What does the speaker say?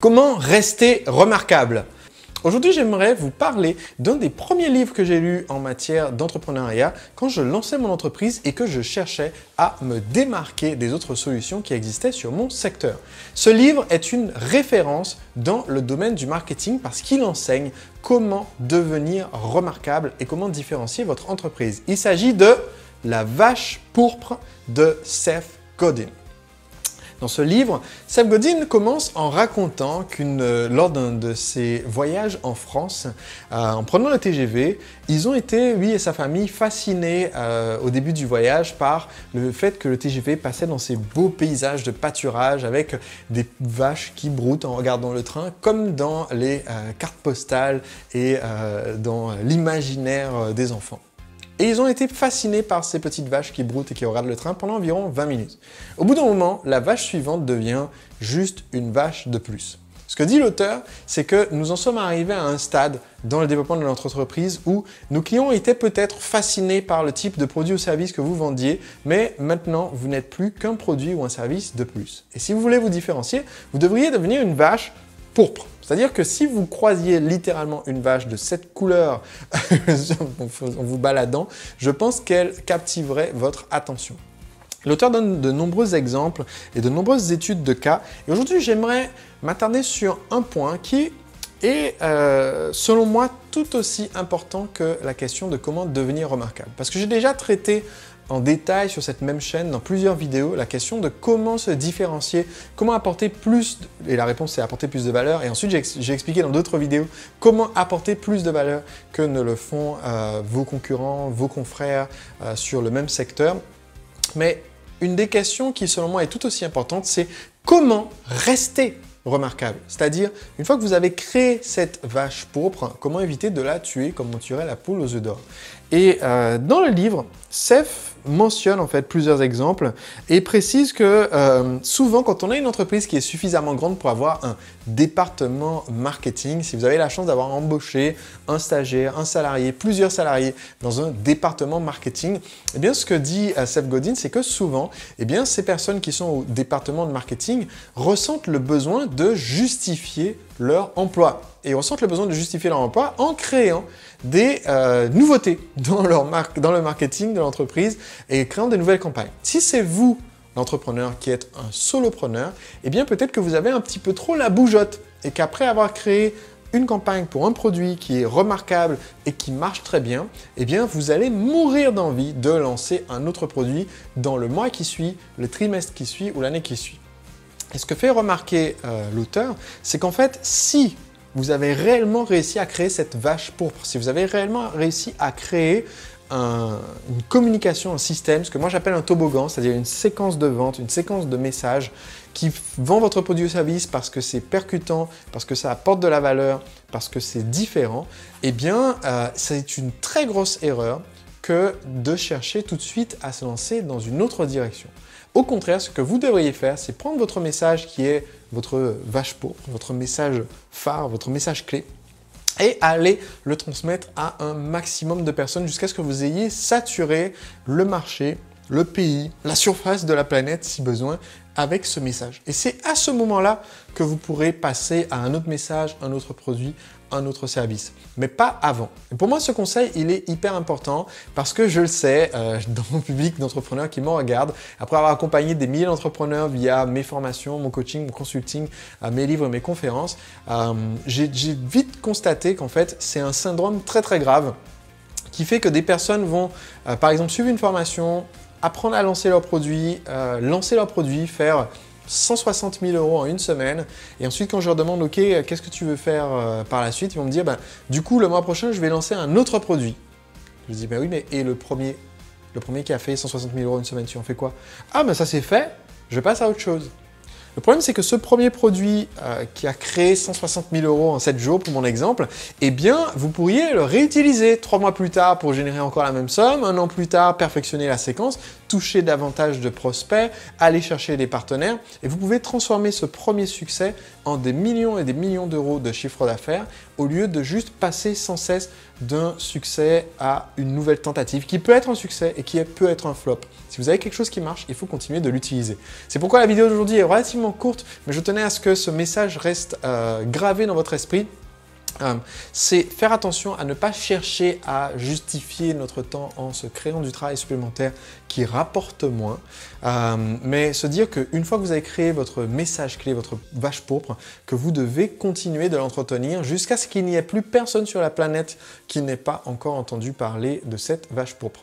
Comment rester remarquable? Aujourd'hui, j'aimerais vous parler d'un des premiers livres que j'ai lu en matière d'entrepreneuriat quand je lançais mon entreprise et que je cherchais à me démarquer des autres solutions qui existaient sur mon secteur. Ce livre est une référence dans le domaine du marketing parce qu'il enseigne comment devenir remarquable et comment différencier votre entreprise. Il s'agit de La vache pourpre de Seth Godin. Dans ce livre, Seth Godin commence en racontant lors d'un de ses voyages en France, en prenant le TGV, ils ont été, lui et sa famille, fascinés au début du voyage par le fait que le TGV passait dans ces beaux paysages de pâturage avec des vaches qui broutent en regardant le train, comme dans les cartes postales et dans l'imaginaire des enfants. Et ils ont été fascinés par ces petites vaches qui broutent et qui regardent le train pendant environ 20 minutes. Au bout d'un moment, la vache suivante devient juste une vache de plus. Ce que dit l'auteur, c'est que nous en sommes arrivés à un stade dans le développement de notre entreprise où nos clients étaient peut-être fascinés par le type de produit ou service que vous vendiez, mais maintenant, vous n'êtes plus qu'un produit ou un service de plus. Et si vous voulez vous différencier, vous devriez devenir une vache pourpre. C'est-à-dire que si vous croisiez littéralement une vache de cette couleur en vous baladant, je pense qu'elle captiverait votre attention. L'auteur donne de nombreux exemples et de nombreuses études de cas. Et aujourd'hui, j'aimerais m'attarder sur un point qui est, selon moi, tout aussi important que la question de comment devenir remarquable. Parce que j'ai déjà traité en détail sur cette même chaîne dans plusieurs vidéos la question de comment se différencier, comment apporter plus, et la réponse c'est apporter plus de valeur, et ensuite j'ai expliqué dans d'autres vidéos comment apporter plus de valeur que ne le font vos concurrents, vos confrères sur le même secteur. Mais une des questions qui selon moi est tout aussi importante, c'est comment rester remarquable. C'est-à-dire, une fois que vous avez créé cette vache pourpre, comment éviter de la tuer comme on tuerait la poule aux œufs d'or. Et dans le livre, Seth mentionne en fait plusieurs exemples et précise que souvent quand on a une entreprise qui est suffisamment grande pour avoir un département marketing, si vous avez la chance d'avoir embauché un stagiaire, un salarié, plusieurs salariés dans un département marketing, eh bien ce que dit Seth Godin, c'est que souvent, eh bien, ces personnes qui sont au département de marketing ressentent le besoin de justifier leur emploi. Et ressentent le besoin de justifier leur emploi en créant des nouveautés dans le marketing de l'entreprise et créant des nouvelles campagnes. Si c'est vous, l'entrepreneur, qui êtes un solopreneur, eh bien peut-être que vous avez un petit peu trop la bougeotte et qu'après avoir créé une campagne pour un produit qui est remarquable et qui marche très bien, eh bien vous allez mourir d'envie de lancer un autre produit dans le mois qui suit, le trimestre qui suit ou l'année qui suit. Et ce que fait remarquer l'auteur, c'est qu'en fait, si vous avez réellement réussi à créer cette vache pourpre, si vous avez réellement réussi à créer une communication, un système, ce que moi j'appelle un toboggan, c'est-à-dire une séquence de vente, une séquence de messages qui vend votre produit ou service parce que c'est percutant, parce que ça apporte de la valeur, parce que c'est différent, eh bien c'est une très grosse erreur que de chercher tout de suite à se lancer dans une autre direction. Au contraire, ce que vous devriez faire, c'est prendre votre message qui est votre vache pourpre, votre message phare, votre message clé, et aller le transmettre à un maximum de personnes jusqu'à ce que vous ayez saturé le marché, le pays, la surface de la planète si besoin, avec ce message. Et c'est à ce moment-là que vous pourrez passer à un autre message, un autre produit, un autre service, mais pas avant. Et pour moi, ce conseil, il est hyper important parce que je le sais, dans mon public d'entrepreneurs qui me regardent, après avoir accompagné des milliers d'entrepreneurs via mes formations, mon coaching, mon consulting, mes livres, mes conférences, j'ai vite constaté qu'en fait, c'est un syndrome très très grave qui fait que des personnes vont, par exemple, suivre une formation, apprendre à lancer leurs produits, faire 160 000 € en une semaine. Et ensuite, quand je leur demande, OK, qu'est-ce que tu veux faire par la suite? Ils vont me dire, du coup, le mois prochain, je vais lancer un autre produit. Je dis, oui, mais et le premier qui a fait 160 000 € en une semaine, tu en fais quoi? Ah, ça c'est fait, je passe à autre chose. Le problème, c'est que ce premier produit qui a créé 160 000 € en 7 jours, pour mon exemple, eh bien, vous pourriez le réutiliser 3 mois plus tard pour générer encore la même somme, 1 an plus tard, perfectionner la séquence, toucher davantage de prospects, aller chercher des partenaires, et vous pouvez transformer ce premier succès en des millions et des millions d'euros de chiffre d'affaires au lieu de juste passer sans cesse d'un succès à une nouvelle tentative qui peut être un succès et qui peut être un flop. Si vous avez quelque chose qui marche, il faut continuer de l'utiliser. C'est pourquoi la vidéo d'aujourd'hui est relativement courte, mais je tenais à ce que ce message reste gravé dans votre esprit. C'est faire attention à ne pas chercher à justifier notre temps en se créant du travail supplémentaire qui rapporte moins, mais se dire qu'une fois que vous avez créé votre message clé, votre vache pourpre, que vous devez continuer de l'entretenir jusqu'à ce qu'il n'y ait plus personne sur la planète qui n'ait pas encore entendu parler de cette vache pourpre.